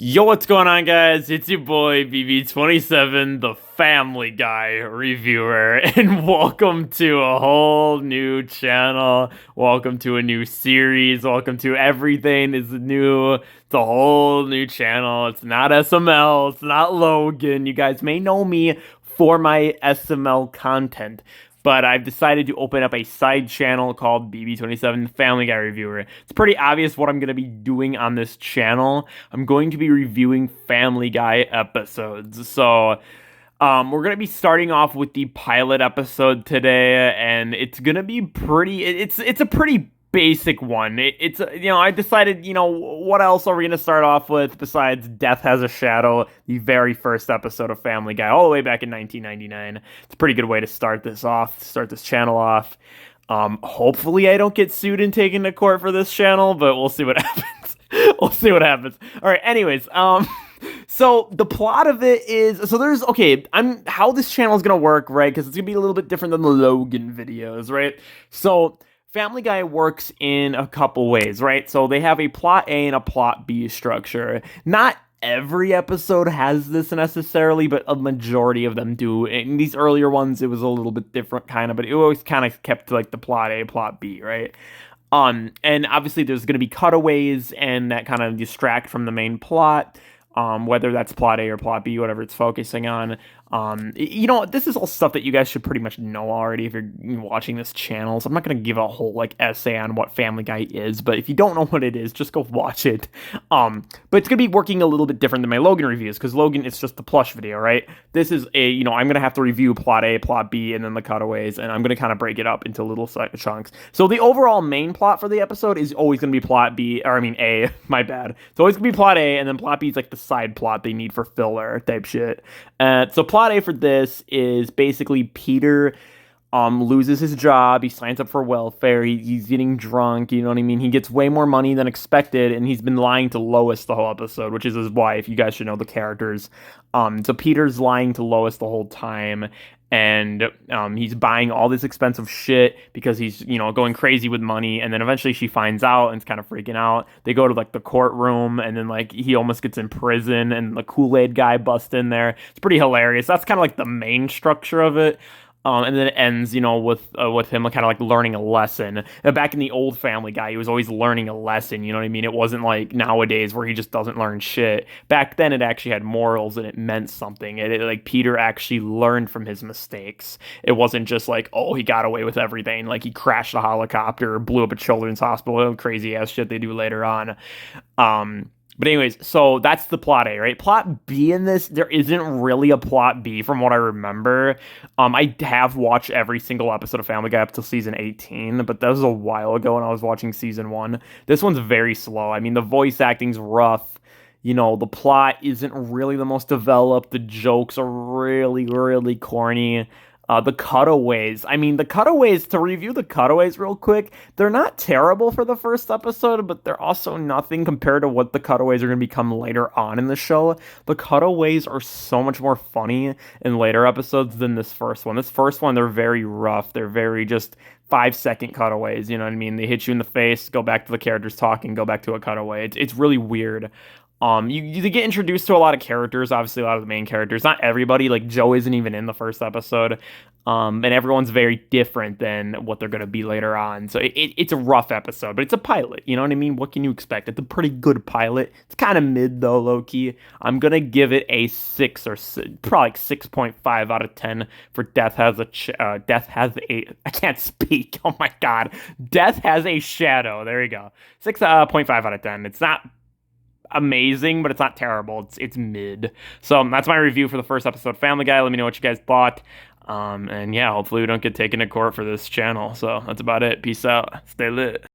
Yo, what's going on, guys? It's your boy BB27, the Family Guy reviewer, and welcome to a whole new channel. Welcome to a new series. Welcome to everything is new. It's a whole new channel. It's not SML. It's not Logan. You guys may know me for my SML content, but I've decided to open up a side channel called BB27 Family Guy Reviewer. It's pretty obvious what I'm going to be doing on this channel. I'm going to be reviewing Family Guy episodes. So, we're going to be starting off with the pilot episode today, and it's going to be pretty, it's a pretty basic one. I decided, what else are we going to start off with besides Death Has a Shadow, the very first episode of Family Guy, all the way back in 1999. It's a pretty good way to start this channel off. Hopefully I don't get sued and taken to court for this channel, but we'll see what happens. We'll see what happens. All right, anyways, so the plot of it is, how this channel is going to work, right? Because it's going to be a little bit different than the Logan videos, right? So Family Guy works in a couple ways, right? So they have a plot A and a plot B structure. Not every episode has this necessarily, but a majority of them do. In these earlier ones, it was a little bit different kind of, but it always kind of kept like the plot A, plot B, right? And obviously there's going to be cutaways and that kind of distract from the main plot. Whether that's plot A or plot B, whatever it's focusing on. This is all stuff that you guys should pretty much know already if you're watching this channel. So I'm not going to give a whole essay on what Family Guy is, but if you don't know what it is, just go watch it. But it's going to be working a little bit different than my Logan reviews, because Logan is just the plush video, right? This is I'm going to have to review plot A, plot B, and then the cutaways, and I'm going to kind of break it up into little chunks. So the overall main plot for the episode is always going to be plot B, A, my bad. It's always going to be plot A, and then plot B is like the side plot they need for filler type shit. So plot A for this is basically Peter loses his job. He signs up for welfare. He's getting drunk. You know what I mean? He gets way more money than expected, and he's been lying to Lois the whole episode, which is his wife. You guys should know the characters. So Peter's lying to Lois the whole time, and he's buying all this expensive shit because he's going crazy with money. And then eventually she finds out and it's kind of freaking out. They go to the courtroom, and then he almost gets in prison, and the Kool-Aid guy busts in there. It's pretty hilarious. That's kind of the main structure of it. And then it ends, with him kind of learning a lesson. Back in the old Family Guy, he was always learning a lesson. You know what I mean? It wasn't like nowadays where he just doesn't learn shit. Back then, it actually had morals and it meant something. Peter actually learned from his mistakes. It wasn't just he got away with everything. He crashed a helicopter, blew up a children's hospital, crazy ass shit they do later on. But anyways, so that's the plot A, right? Plot B in this, there isn't really a plot B from what I remember. I have watched every single episode of Family Guy up to season 18, but that was a while ago when I was watching season 1. This one's very slow. I mean, the voice acting's rough. The plot isn't really the most developed. The jokes are really, really corny. The cutaways. To review the cutaways real quick, they're not terrible for the first episode, but they're also nothing compared to what the cutaways are going to become later on in the show. The cutaways are so much more funny in later episodes than this first one. This first one, they're very rough. They're very just 5-second cutaways. You know what I mean? They hit you in the face, go back to the characters talking, go back to a cutaway. It's really weird. You get introduced to a lot of characters, obviously a lot of the main characters. Not everybody, Joe isn't even in the first episode. And everyone's very different than what they're going to be later on. So it's a rough episode, but it's a pilot. You know what I mean? What can you expect? It's a pretty good pilot. It's kind of mid, though, low-key. I'm going to give it a 6 or probably 6.5 out of 10 for Death Has a... I can't speak. Oh, my God. Death Has a Shadow. There you go. 6.5 out of 10. It's not amazing, but it's not terrible. It's mid. So that's my review for the first episode of Family Guy. Let me know what you guys thought. And yeah, hopefully we don't get taken to court for this channel. So that's about it. Peace out. Stay lit.